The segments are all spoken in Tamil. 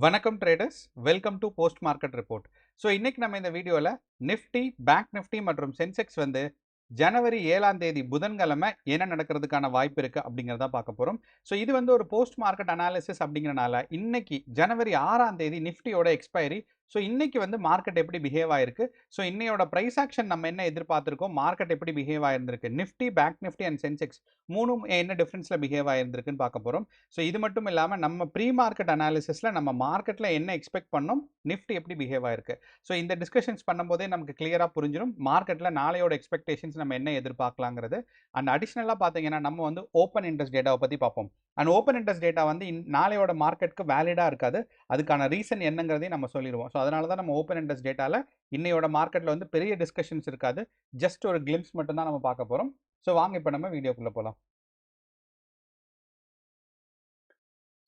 வணக்கம் traders, welcome to post market report. So இன்னைக்கு நம்ம இந்த வீடியோவில் நிஃப்டி, பேங்க் நிஃப்டி மற்றும் சென்செக்ஸ் வந்து ஜனவரி 7ஆம் தேதி புதன்கிழமை என்ன நடக்கிறதுக்கான வாய்ப்பு இருக்குது அப்படிங்கிறத பார்க்க போகிறோம். ஸோ இது வந்து ஒரு போஸ்ட் மார்க்கெட் அனாலிசிஸ் அப்படிங்கிறனால இன்னைக்கு ஜனவரி 6ஆம் தேதி நிஃப்டியோட எக்ஸ்பைரி. ஸோ இன்னைக்கு வந்து மார்க்கெட் எப்படி பிஹேவ் ஆயிருக்கு, ஸோ இன்னையோட ப்ரைஸ் ஆக்ஷன் நம்ம என்ன எதிர்பார்த்துருக்கோம், மார்க்கெட் எப்படி பிஹேவ் ஆயிருந்திருக்கு, நிஃப்டி, பேங்க் நிஃப்டி அண்ட் சென்செக்ஸ் மூணும் என்ன டிஃபரன்ஸில் பிஹேவ் ஆயிருந்திருக்குன்னு பார்க்க போகிறோம். ஸோ இது மட்டும் இல்லாமல் நம்ம ப்ரீ மார்க்கெட் அனாலிசிஸில் நம்ம மார்க்கெட்டில் என்ன எக்ஸ்பெக்ட் பண்ணோம், நிஃப்டி எப்படி பிஹேவ் ஆயிருக்கு, ஸோ இந்த டிஸ்கஷன்ஸ் பண்ணும்போதே நமக்கு கிளியராக புரிஞ்சிடும் மார்க்கெட்டில் நாளையோட எக்ஸ்பெக்டேஷன்ஸ் நம்ம என்ன எதிர்பார்க்கலாங்கிறது. அண்ட் அடிஷ்னலாக பார்த்தீங்கன்னா நம்ம வந்து ஓப்பன் இன்ட்ரெஸ்ட் டேட்டாவை பற்றி பார்ப்போம். அண்ட் ஓப்பன் இன்ட்ரெஸ்ட் டேட்டா வந்து நாளையோட மார்க்கெட்டுக்கு வேலிடாக இருக்காது, அதுக்கான ரீசன் என்னங்கிறதையும் நம்ம சொல்லிடுவோம். ஸோ அதனால தான் நம்ம ஓப்பன் இன்ட்ரெஸ்ட் டேட்டாவில் இன்னையோட மார்க்கெட்டில் வந்து பெரிய டிஸ்கஷன்ஸ் இருக்காது, ஜஸ்ட் ஒரு கிளிம்ஸ் மட்டும் தான் நம்ம பார்க்க போகிறோம். ஸோ வாங்க இப்போ நம்ம வீடியோக்குள்ளே போகலாம்.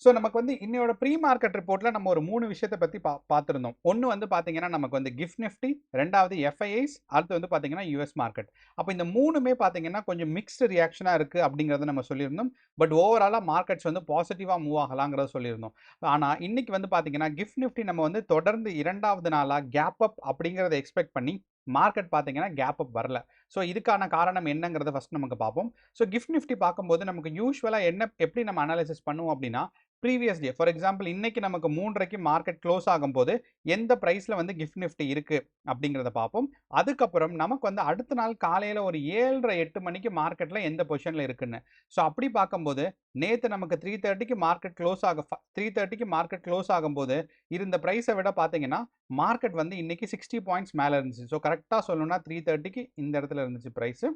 ஸோ நமக்கு வந்து இன்னையோட ப்ரீ மார்க்கெட் ரிப்போர்ட்டில் நம்ம ஒரு 3 விஷயத்தை பற்றி பார்த்துருந்தோம். ஒன்று வந்து பார்த்தீங்கன்னா நமக்கு வந்து கிஃப்ட் நிஃப்டி, ரெண்டாவது எஃப்ஐஐஸ், அடுத்து வந்து பார்த்தீங்கன்னா யூஎஸ் மார்க்கெட். அப்போ இந்த மூணுமே பார்த்தீங்கன்னா கொஞ்சம் மிக்ஸ்டு ரியாக்ஷனாக இருக்குது அப்படிங்கிறத நம்ம சொல்லியிருந்தோம். பட் ஓவராலாக மார்க்கெட்ஸ் வந்து பாசிட்டிவாக மூவ் ஆகலாங்கிறத சொல்லியிருந்தோம். ஆனால் இன்னைக்கு வந்து பார்த்தீங்கன்னா கிஃப்ட் நிஃப்டி நம்ம வந்து தொடர்ந்து 2வது நாளாக கேப் அப் அப்படிங்கிறத எக்ஸ்பெக்ட் பண்ணி மார்க்கெட் பார்த்தீங்கன்னா கேப் அப் வரல. ஸோ இதுக்கான காரணம் என்னங்கிறத ஃபர்ஸ்ட் நமக்கு பார்ப்போம். ஸோ கிஃப்ட் நிஃப்டி பார்க்கும்போது நமக்கு யூஸ்வலாக எப்படி நம்ம அனாலிசிஸ் பண்ணுவோம் அப்படின்னா, ப்ரீவியஸ் டே ஃபார் எக்ஸாம்பிள் இன்னைக்கு நமக்கு 3:30க்கு மார்க்கெட் க்ளோஸ் ஆகும்போது எந்த ப்ரைஸில் வந்து கிஃப்ட் நிஃப்டி இருக்குது அப்படிங்கிறத பார்ப்போம். அதுக்கப்புறம் நமக்கு வந்து அடுத்த நாள் காலையில் ஒரு 7:30 8 மணிக்கு மார்க்கெட்டில் எந்த பொசிஷனில் இருக்குன்னு. ஸோ அப்படி பார்க்கும்போது நேற்று நமக்கு 3:30க்கு மார்க்கெட் க்ளோஸ் 3:30க்கு மார்க்கெட் க்ளோஸ் ஆகும்போது இருந்த ப்ரைஸை விட பார்த்தீங்கன்னா மார்க்கெட் வந்து இன்னைக்கு 60 பாயிண்ட்ஸ் மேலே இருந்துச்சு. ஸோ கரெக்டாக சொல்லணும்னா 3:30க்கு இந்த இடத்துல இருந்துச்சு ப்ரைஸு.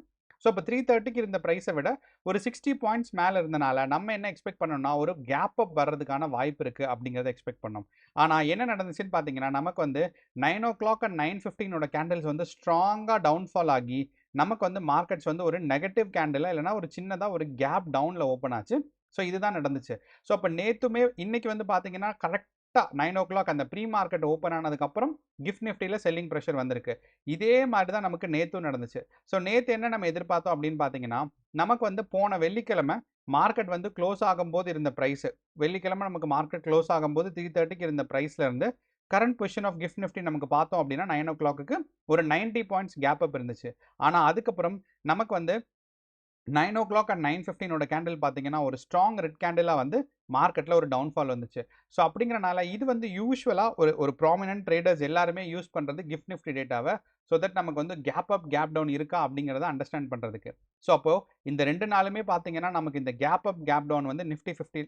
ஸோ இப்போ 3:30க்கு இருந்த ப்ரைஸை விட ஒரு 60 பாயிண்ட்ஸ் மேலே இருந்தனால நம்ம என்ன எக்ஸ்பெக்ட் பண்ணோம்னா ஒரு கேப் அப் வர்றதுக்கான வாய்ப்பு இருக்குது அப்படிங்கிறத எக்ஸ்பெக்ட் பண்ணோம். ஆனால் என்ன நடந்துச்சுன்னு பார்த்தீங்கன்னா நமக்கு வந்து 9:00 அண்ட் 9:15 கேண்டில்ஸ் வந்து ஸ்ட்ராங்காக டவுன்ஃபால் ஆகி நமக்கு வந்து மார்க்கெட்ஸ் வந்து ஒரு நெகட்டிவ் கேண்டில் இல்லைனா ஒரு சின்னதாக ஒரு கேப் டவுனில் ஓப்பன் ஆச்சு. ஸோ இதுதான் நடந்துச்சு. ஸோ அப்போ நேற்றுமே இன்னைக்கு வந்து பார்த்தீங்கன்னா கரெக்டாக 9:00 அந்த ப்ரீ மார்க்கெட் ஓப்பன் ஆனதுக்கப்புறம் கிஃப்ட் நிஃப்டியில் செல்லிங் ப்ரெஷர் வந்திருக்கு. இதே மாதிரி தான் நமக்கு நேற்றும் நடந்துச்சு. ஸோ நேற்று என்ன நம்ம எதிர்பார்த்தோம் அப்படின்னு பார்த்தீங்கன்னா நமக்கு வந்து போன வெள்ளிக்கிழமை மார்க்கெட் வந்து க்ளோஸ் ஆகும்போது இருந்த ப்ரைஸு, வெள்ளிக்கிழமை நமக்கு மார்க்கெட் க்ளோஸ் ஆகும்போது 3:30க்கு இருந்த ப்ரைஸ்ல இருந்து current position of GIFT Nifty நமக்கு பார்த்தோம் அப்படின்னா 9:00க்கு ஒரு 90 பாயிண்ட்ஸ் கேப் அப் இருந்துச்சு. ஆனால் அதுக்கப்புறம் நமக்கு வந்து 9:00 அண்ட் 9:15 கேண்டில் பார்த்தீங்கன்னா ஒரு ஸ்ட்ராங் ரெட் கேண்டிலாக வந்து மார்க்கெட்டில் ஒரு டவுன்ஃபால் வந்துச்சு. ஸோ அப்படிங்கிறனால இது வந்து யூஸ்வலாக ஒரு ப்ராமினன்ட் ட்ரேடர்ஸ் எல்லாருமே யூஸ் பண்ணுறது கிஃப்ட் நிஃப்டி டேட்டாவை. ஸோ தட் நமக்கு வந்து கேப் அப் கேப் டவுன் இருக்கா அப்படிங்கிறத அண்டர்ஸ்டாண்ட் பண்ணுறதுக்கு. ஸோ அப்போது இந்த 2 நாளுமே பார்த்தீங்கன்னா நமக்கு இந்த கேப் அப் கேப் டவுன் வந்து நிஃப்டி 50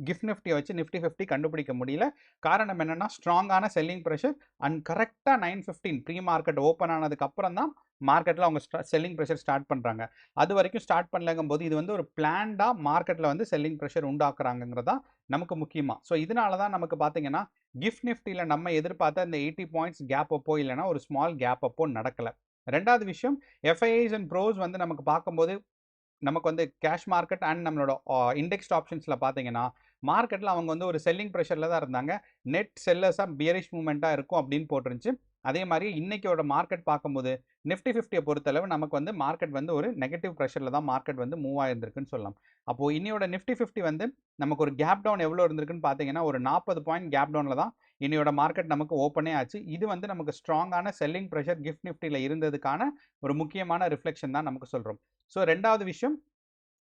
கிஃப்ட் நிஃப்டியை வச்சு நிஃப்டி 50 கண்டுபிடிக்க முடியல. காரணம் என்னென்னா ஸ்ட்ராங்கான செல்லிங் ப்ரெஷர் அண்ட் கரெக்டாக 9:15 ப்ரீ மார்க்கெட் ஓப்பன் ஆனதுக்கு அப்புறம் தான் மார்க்கெட்டில் அவங்க செல்லிங் ப்ரெஷர் ஸ்டார்ட் பண்ணுறாங்க. அது வரைக்கும் ஸ்டார்ட் பண்ணலங்கும் போது இது வந்து ஒரு பிளான்டாக மார்க்கெட்டில் வந்து செல்லிங் ப்ரெஷர் உண்டாக்குறாங்கிறதா நமக்கு முக்கியமாக. ஸோ இதனால தான் நமக்கு பார்த்தீங்கன்னா கிஃப்ட் நிஃப்டியில் நம்ம எதிர்பார்த்த இந்த 80 பாயிண்ட்ஸ் கேப் அப்போ இல்லைனா ஒரு ஸ்மால் கேப் அப்போ நடக்கலை. ரெண்டாவது விஷயம், எஃப்ஐஐஸ் அண்ட் ப்ரோஸ் வந்து நமக்கு பார்க்கும்போது நமக்கு வந்து கேஷ் மார்க்கெட் அண்ட் நம்மளோட இண்டெக்ஸ்ட் ஆப்ஷன்ஸில் பார்த்தீங்கன்னா மார்க்கெட்டில் அவங்க வந்து ஒரு செல்லிங் ப்ரெஷரில் தான் இருந்தாங்க. நெட் செல்லர்ஸாக பியரிஷ் மூவ்மெண்ட்டாக இருக்கும் அப்படின்னு போட்டுருந்துச்சு. அதே மாதிரி இன்னைக்கோட மார்க்கெட் பார்க்கும்போது நிஃப்டி 50 பொறுத்தளவு நமக்கு வந்து மார்க்கெட் வந்து ஒரு நெகட்டிவ் ப்ரெஷரில் தான் மார்க்கெட் வந்து மூவ் ஆயிருந்திருக்குன்னு சொல்லலாம். அப்போது இன்னையோட நிஃப்டி 50 வந்து நமக்கு ஒரு கேப் டவுன் எவ்வளோ இருந்திருக்குன்னு பார்த்தீங்கன்னா ஒரு 40 பாயிண்ட் கேப் டவுனில் தான் இன்னையோட மார்க்கெட் நமக்கு ஓப்பனே ஆச்சு. இது வந்து நமக்கு ஸ்ட்ராங்கான செல்லிங் ப்ரெஷர் கிஃப்ட் நிஃப்டியில் இருந்ததுக்கான ஒரு முக்கியமான ரிஃப்ளெக்ஷன் தான் நமக்கு சொல்கிறோம். ஸோ ரெண்டாவது விஷயம்,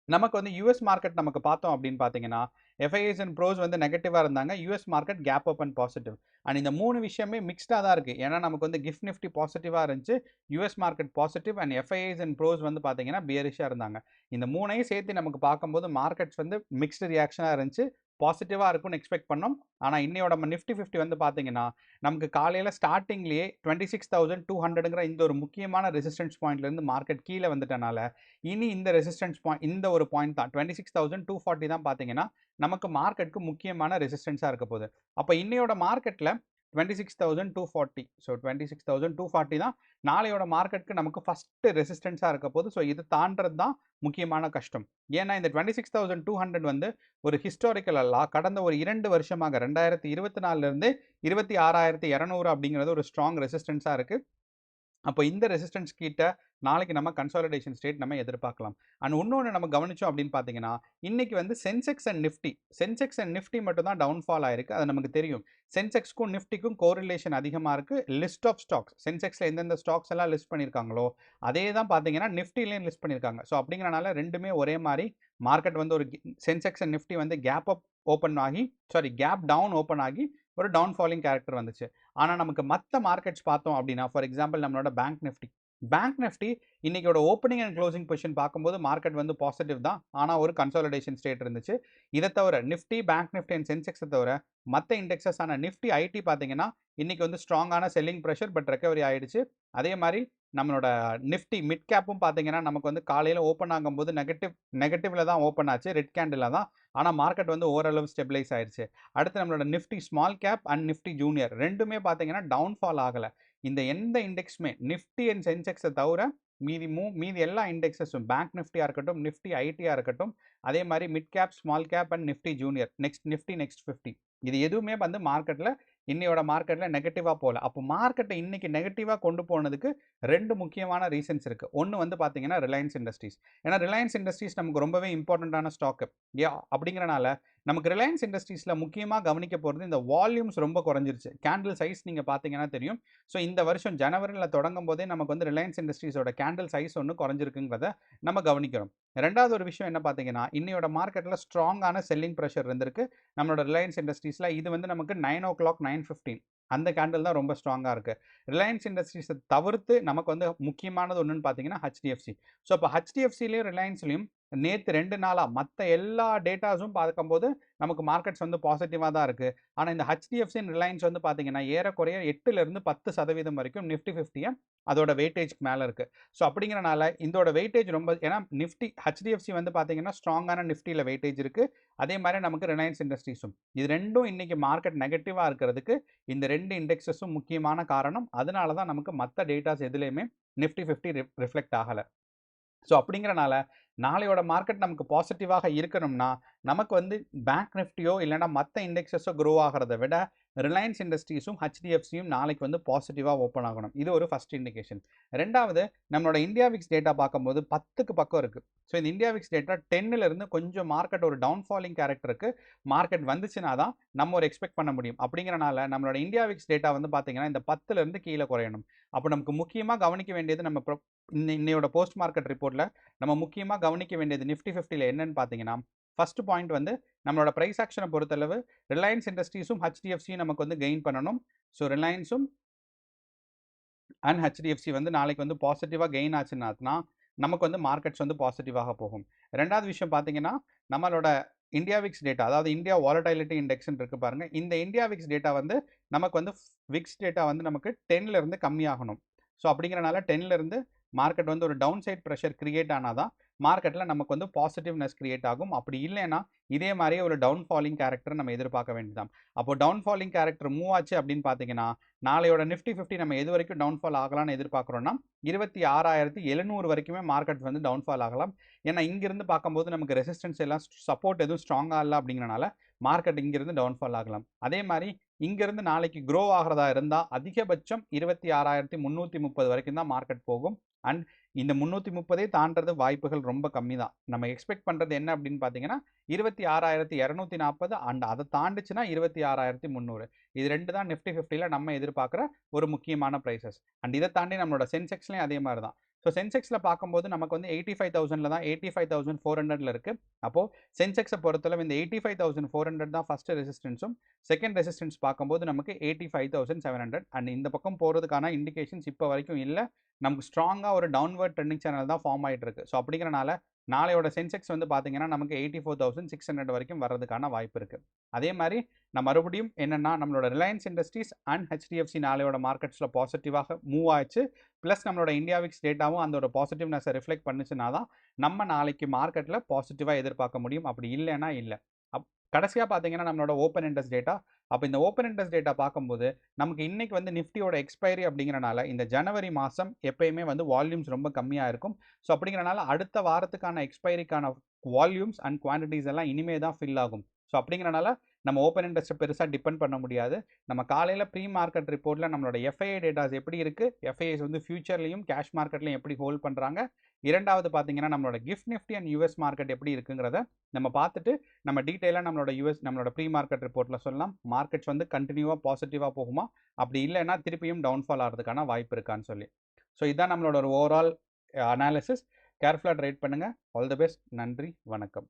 நமக்கு வந்து யூஎஸ் மார்க்கெட் நமக்கு பார்த்தோம் அப்படின்னு பார்த்தீங்கன்னா எஃப்ஐஐஸ் அண்ட் ப்ரோஸ் வந்து நெகட்டிவாக இருந்தாங்க, US market gap up and positive. And இந்த 3 விஷயமே மிக்ஸ்டாக தான் இருக்குது. ஏன்னா நமக்கு வந்து கிஃப்ட் நிஃப்டி பாசிட்டிவாக இருந்துச்சு, US market positive and FIIs and pros வந்து பார்த்தீங்கன்னா பியரிஷாக இருந்தாங்க. இந்த 3ஐயும் சேர்த்து நமக்கு பார்க்கும்போது மார்க்கெட்ஸ் வந்து மிக்ஸ்டு ரியாக்ஷனாக இருந்துச்சு, பாசிட்டிவாக இருக்கும்னு எக்ஸ்பெக்ட் பண்ணோம். ஆனால் இன்னையோட நிஃப்டி 50 வந்து பார்த்தீங்கன்னா நமக்கு காலையில் ஸ்டார்டிங்லேயே 26,200ங்கிற இந்த ஒரு முக்கியமான ரெசிஸ்டன்ஸ் பாயிண்ட்லேருந்து மார்க்கெட் கீழே வந்துட்டனால இனி இந்த ரெசிஸ்டன்ஸ் பாயிண்ட் இந்த ஒரு பாயிண்ட் தான் 26,240 தான் பார்த்தீங்கன்னா நமக்கு மார்க்கெட்டுக்கு முக்கியமான ரெசிஸ்டன்ஸாக இருக்க போகுது. அப்போ இன்னையோட மார்க்கெட்டில் 26,240, ஸோ 26,240 தான் நாளையோட மார்க்கெட்டுக்கு நமக்கு ஃபஸ்ட்டு ரெசிஸ்டன்ஸாக இருக்க போகுது. ஸோ இது தாண்டது தான் முக்கியமான கஷ்டம். ஏன்னா இந்த 26,200 வந்து ஒரு ஹிஸ்டாரிக்கல் அல்லா கடந்த ஒரு 2 வருஷமாக 2024லேருந்து 26,200 அப்படிங்கிறது ஒரு ஸ்ட்ராங் ரெசிஸ்டன்ஸாக இருக்குது. அப்போ இந்த ரெசிஸ்டன்ஸ் கிட்ட நாளைக்கு நம்ம கன்சாலிடேஷன் ஸ்டேட் நம்ம எதிர்பார்க்கலாம். அண்ட் இன்னொன்று நம்ம கவனிச்சோம் அப்படின்னு பார்த்தீங்கன்னா, இன்னைக்கு வந்து சென்செக்ஸ் அண்ட் நிஃப்டி மட்டும் தான் டவுன்ஃபால் ஆயிருக்கு. அது நமக்கு தெரியும். சென்செக்ஸ்க்கும் நிஃப்டிக்கும் கோரிலேஷன் அதிகமாக இருக்கு. லிஸ்ட் ஆஃப் ஸ்டாக்ஸ் சென்செக்ஸில் எந்தெந்த ஸ்டாக்ஸ் எல்லாம் லிஸ்ட் பண்ணியிருக்காங்களோ அதே தான் பார்த்தீங்கன்னா நிஃப்டிலையும் லிஸ்ட் பண்ணியிருக்காங்க. ஸோ அப்படிங்கிறனால ரெண்டுமே ஒரே மாதிரி மார்க்கெட் வந்து ஒரு சென்செக்ஸ் அண்ட் நிஃப்டி வந்து கேப் டவுன் ஓப்பன் ஆகி ஒரு டவுன் ஃபாலிங் கேரக்டர் வந்துச்சு. ஆனால் நமக்கு மற்ற மார்க்கெட்ஸ் பார்த்தோம் அப்படின்னா, ஃபார் எக்ஸாம்பிள் நம்மளோட பேங்க் நிஃப்டி இன்னைக்கோட ஓப்பனிங் அண்ட் க்ளோசிங் பொசிஷன் பார்க்கும்போது மார்க்கெட் வந்து பாசிட்டிவ் தான். ஆனால் ஒரு கன்சாலிடேஷன் ஸ்டேட் இருந்துச்சு. இதை தவிர நிஃப்டி, பேங்க் நிஃப்டி அண்ட் சென்செக்ஸை தவிர மற்ற இண்டெக்ஸஸ் ஆன நிஃப்டி, ஐடி பார்த்தீங்கன்னா இன்னைக்கு வந்து ஸ்ட்ராங்கான செல்லிங் ப்ரெஷர் பட் ரெக்கவரி ஆயிடுச்சு. அதே மாதிரி நம்மளோட நிஃப்டி மிட் கேப்பும் பார்த்தீங்கன்னா நமக்கு வந்து காலையில் ஓப்பன் ஆகும்போது நெகட்டிவ்ல தான் ஓப்பன் ஆச்சு, ரெட் கேண்டில் தான். ஆனால் மார்க்கெட் வந்து ஓரளவு ஸ்டெபிளைஸ் ஆயிடுச்சு. அடுத்து நம்மளோட Nifty small cap and Nifty junior ரெண்டுமே பார்த்தீங்கன்னா டவுன்ஃபால் ஆகலை. இந்த எந்த இண்டெக்ஸுமே நிஃப்டி அண்ட் சென்செக்ஸை தவிர மீதி எல்லா இண்டெக்ஸஸும் பேங்க் நிஃப்டியாக இருக்கட்டும், நிஃப்டி ஐடியாக இருக்கட்டும், அதே மாதிரி mid cap, small cap and Nifty junior, next 50 இது எதுவுமே வந்து இன்னையோட மார்க்கெட்டில் நெகட்டிவாக போகல. அப்போ மார்க்கெட்டை இன்னைக்கு நெகட்டிவாக கொண்டு போனதுக்கு ரெண்டு முக்கியமான ரீசன்ஸ் இருக்குது. ஒன்று வந்து பார்த்தீங்கன்னா ரிலையன்ஸ் இண்டஸ்ட்ரீஸ். ஏன்னா ரிலையன்ஸ் இண்டஸ்ட்ரீஸ் நமக்கு ரொம்பவே இம்பார்ட்டண்ட்டான ஸ்டாக்கு. அப்படிங்கிறனால நமக்கு ரிலையன்ஸ் இண்டஸ்ட்ரீஸில் முக்கியமாக கவனிக்க போகிறது இந்த வால்யூம்ஸ் ரொம்ப குறைஞ்சிருச்சு. கேண்டில் சைஸ் நீங்கள் பார்த்தீங்கன்னா தெரியும். ஸோ இந்த வருஷம் ஜனவரியில் தொடங்கும் போதே நமக்கு வந்து ரிலையன்ஸ் இண்டஸ்ட்ரீஸோட கேண்டில் சைஸ் ஒன்று குறைஞ்சிருக்குங்கிறத நம்ம கவனிக்கிறோம். ரெண்டாவது ஒரு விஷயம் என்ன பார்த்தீங்கன்னா, இன்னையோட மார்க்கெட்டில் ஸ்ட்ராங்கான செல்லிங் ப்ரெஷர் இருந்திருக்கு நம்மளோட ரிலையன்ஸ் இண்டஸ்ட்ரீஸில். இது வந்து நமக்கு 9 o'clock 9:15 அந்த கேண்டில் தான் ரொம்ப ஸ்ட்ராங்காக இருக்குது. ரிலையன்ஸ் இண்டஸ்ட்ரீஸை தவிர்த்து நமக்கு வந்து முக்கியமானது ஒன்றுன்னு பார்த்தீங்கன்னா ஹெச்டிஎஃப்சி. ஸோ இப்போ ஹெச்டிஎஃப்சிலையும் ரிலையன்ஸ்லையும் நேற்று 2 நாளாக மற்ற எல்லா டேட்டாஸும் பார்க்கும்போது நமக்கு மார்க்கெட்ஸ் வந்து பாசிட்டிவாக தான் இருக்குது. ஆனால் இந்த ஹெச்டிஎஃப்சி ரிலையன்ஸ் வந்து பார்த்தீங்கன்னா ஏறக்குறைய 8லேருந்து 10% வரைக்கும் நிஃப்டி 50 அதோட வெயிட்டேஜ்க்கு மேலே இருக்குது. ஸோ அப்படிங்கிறனால இதோட வெயிட்டேஜ் ரொம்ப, ஏன்னா நிஃப்டி ஹெச்டிஎஃப்சி வந்து பார்த்தீங்கன்னா ஸ்ட்ராங்கான நிஃப்டியில் வெயிட்டேஜ் இருக்குது. அதே மாதிரி நமக்கு ரிலையன்ஸ் இண்டஸ்ட்ரீஸும். இது ரெண்டும் இன்னைக்கு மார்க்கெட் நெகட்டிவாக இருக்கிறதுக்கு இந்த ரெண்டு இண்டெக்ஸஸும் முக்கியமான காரணம். அதனால தான் நமக்கு மற்ற டேட்டாஸ் எதுலேயுமே நிஃப்டி 50 ரிஃப்ளெக்ட் ஆகலை. ஸோ அப்படிங்கிறனால நாளையோட மார்க்கெட் நமக்கு பாசிட்டிவாக இருக்கணும்னா நமக்கு வந்து பேங்க் நிஃப்டியோ இல்லைனா மற்ற இண்டெக்ஸஸோ க்ரோ ஆகிறத விட ரிலையன்ஸ் இண்டஸ்ட்ரீஸும் ஹெச்டிஎஃப்சியும் நாளைக்கு வந்து பாசிட்டிவாக ஓப்பன் ஆகணும். இது ஒரு ஃபர்ஸ்ட் இண்டிகேஷன். ரெண்டாவது, நம்மளோட இந்தியா விக்ஸ் டேட்டா பார்க்கும்போது 10க்கு பக்கம் இருக்குது. ஸோ இந்த இந்தியா விக்ஸ் டேட்டா 10லேருந்து கொஞ்சம் மார்க்கெட் ஒரு டவுன் ஃபாலிங் கேரக்டருக்கு மார்க்கெட் வந்துச்சுன்னா தான் நம்ம ஒரு எக்ஸ்பெக்ட் பண்ண முடியும். அப்படிங்கிறனால நம்மளோட இந்தியா விக்ஸ் டேட்டா வந்து பார்த்தீங்கன்னா இந்த 10லேருந்து கீழே குறையணும். அப்போ நமக்கு முக்கியமாக கவனிக்க வேண்டியது நம்ம இன்னையோட போஸ்ட் மார்க்கெட் ரிப்போர்ட்டில் நம்ம முக்கியமாக கவனிக்க வேண்டியது நிஃப்டி 50ல் என்னன்னு பார்த்தீங்கன்னா, ஃபர்ஸ்ட் பாயிண்ட் வந்து நம்மளோட ப்ரைஸ் ஆக்ஷனை பொறுத்தளவு ரிலையன்ஸ் இண்டஸ்ட்ரீஸும் ஹெச்டிஎஃப்சியும் நமக்கு வந்து கெயின் பண்ணணும். ஸோ ரிலையன்ஸும் அண்ட் ஹெச்டிஎஃப்சி வந்து நாளைக்கு வந்து பாசிட்டிவாக கெயின் ஆச்சுன்னா நமக்கு வந்து மார்க்கெட்ஸ் வந்து பாசிட்டிவாக போகும். ரெண்டாவது விஷயம் பார்த்தீங்கன்னா, நம்மளோட இந்தியா விக்ஸ் டேட்டா, அதாவது இந்தியா வாலடைலிட்டி இண்டெக்ஸ்ன்னு இருக்கு பாருங்க. இந்த இந்தியா விக்ஸ் டேட்டா வந்து நமக்கு வந்து விக்ஸ் டேட்டா வந்து நமக்கு 10லேருந்து கம்மியாகணும். ஸோ அப்படிங்கிறனால 10லேருந்து மார்க்கெட் வந்து ஒரு டவுன் சைட் ப்ரெஷர் கிரியேட் ஆனால் தான் மார்க்கெட்டில் நமக்கு வந்து பாசிட்டிவ்னஸ் கிரியேட் ஆகும். அப்படி இல்லைன்னா இதே மாதிரியே ஒரு டவுன் ஃபாலிங் கேரக்டர் நம்ம எதிர்பார்க்க வேண்டியதான். அப்போ டவுன் ஃபாலிங் கேரக்டர் மூவ் ஆச்சு அப்படின்னு பார்த்தீங்கன்னா, நாளையோட நிஃப்டி 50 நம்ம எது வரைக்கும் டவுன்ஃபால் ஆகலாம்னு எதிர்பார்க்குறோம்னா 26,700 வரைக்குமே மார்க்கெட் வந்து டவுன்ஃபால் ஆகலாம். ஏன்னா இங்கிருந்து பார்க்கும்போது நமக்கு ரெசிஸ்டன்ஸ் எல்லாம் சப்போர்ட் எதுவும் ஸ்ட்ராங்காக இல்லை. அப்படிங்கிறனால மார்க்கெட் இங்கிருந்து டவுன்ஃபால் ஆகலாம். அதே மாதிரி இங்கிருந்து நாளைக்கு க்ரோ ஆகிறதா இருந்தால் அதிகபட்சம் 26,330 வரைக்கும் தான் மார்க்கெட் போகும். அண்ட் இந்த 330 தாண்டது வாய்ப்புகள் ரொம்ப கம்மி தான். நம்ம எக்ஸ்பெக்ட் பண்ணுறது என்ன அப்படின்னு பார்த்தீங்கன்னா 26,240 அண்ட் அதை தாண்டிச்சுன்னா 26,300. இது ரெண்டு தான் நிஃப்டி 50ல் நம்ம எதிர்பார்க்குற ஒரு முக்கியமான ப்ரைஸஸ். அண்ட் இதை தாண்டி நம்மளோட சென்செக்ஸ்லையும் அதே மாதிரி தான். ஸோ சென்செக்ஸில் பார்க்கும்போது நமக்கு வந்து 85,000ல் தான் 85,400ல் இருக்குது. அப்போது சென்செக்ஸை பொறுத்தளவு இந்த 85,400 தான் ஃபஸ்ட்டு ரெசிஸ்டன்ஸும், செகண்ட் ரெசிஸ்டன்ஸ் பார்க்கும்போது நமக்கு 85,700. அண்ட் இந்த பக்கம் போகிறதுக்கான இண்டிகேஷன்ஸ் இப்போ வரைக்கும் இல்லை. நமக்கு ஸ்ட்ராங்காக ஒரு டவுன்வர்ட் ட்ரெண்டிங் சேனல் தான் ஃபார்ம் ஆகிட்டு இருக்கு. ஸோ அப்படிங்கிறனால நாளையோட சென்செக்ஸ் வந்து பார்த்தீங்கன்னா நமக்கு 84,600 வரைக்கும் வர்றதுக்கான வாய்ப்பு இருக்குது. அதே மாதிரி நான் மறுபடியும் என்னென்னா நம்மளோட ரிலையன்ஸ் இண்டஸ்ட்ரீஸ் அண்ட் ஹெச்டிஎஃப்சி நாளையோட மார்க்கெட்ஸில் பாசிட்டிவாக மூவ் ஆச்சு. ப்ளஸ் நம்மளோட இந்தியா விக்ஸ் டேட்டாவும் அதோட பாசிட்டிவ்னஸை ரிஃப்ளெக்ட் பண்ணுச்சுன்னா தான் நம்ம நாளைக்கு மார்க்கெட்டில் பாசிட்டிவாக எதிர்பார்க்க முடியும். அப்படி இல்லைன்னா இல்லை. கடைசியாக பார்த்தீங்கன்னா நம்மளோட ஓப்பன் இண்டெக்ஸ் டேட்டா. அப்போ இந்த ஓப்பன் இண்டெக்ஸ் டேட்டா பார்க்கும்போது நமக்கு இன்னைக்கு வந்து நிஃப்டியோட எக்ஸ்பைரி அப்படிங்கிறனால இந்த ஜனவரி மாதம் எப்பயுமே வந்து வால்யூம்ஸ் ரொம்ப கம்மியாக இருக்கும். ஸோ அப்படிங்கிறனால அடுத்த வாரத்துக்கான எக்ஸ்பைரிக்கான வால்யூம்ஸ் அண்ட் குவான்டிட்டிஸ் எல்லாம் இனிமே தான் ஃபில் ஆகும். ஸோ அப்படிங்கிறனால நம்ம ஓப்பன் இன்ட்ரெஸ்ட்டை பெருசாக டிபெண்ட் பண்ண முடியாது. நம்ம காலையில் ப்ரீ மார்க்கெட் ரிப்போர்ட்டில் நம்மளோட எஃப்ஐஐ டேட்டாஸ் எப்படி இருக்குது, எஃப்ஐஐஸ் வந்து ஃபியூச்சர்லையும் கேஷ் மார்க்கெட்லையும் எப்படி ஹோல்ட் பண்ணுறாங்க, இரண்டாவது பார்த்தீங்கன்னா நம்மளோட gift Nifty and US market எப்படி இருக்குங்கிறத நம்ம பார்த்துட்டு நம்ம டீட்டெயிலாக நம்மளோட ப்ரீ மார்க்கெட் ரிப்போர்ட்டில் சொல்லலாம். மார்க்கெட்ஸ் வந்து கண்டினியூவாக பாசிட்டிவாக போகுமா, அப்படி இல்லைன்னா திருப்பியும் டவுன்ஃபால் ஆகிறதுக்கான வாய்ப்பு இருக்கான்னு சொல்லி. ஸோ இதுதான் நம்மளோட ஒரு ஓவரால் அனாலிசிஸ். கேர்ஃபுல்லாக ட்ரேட் பண்ணுங்கள். All the best. நன்றி, வணக்கம்.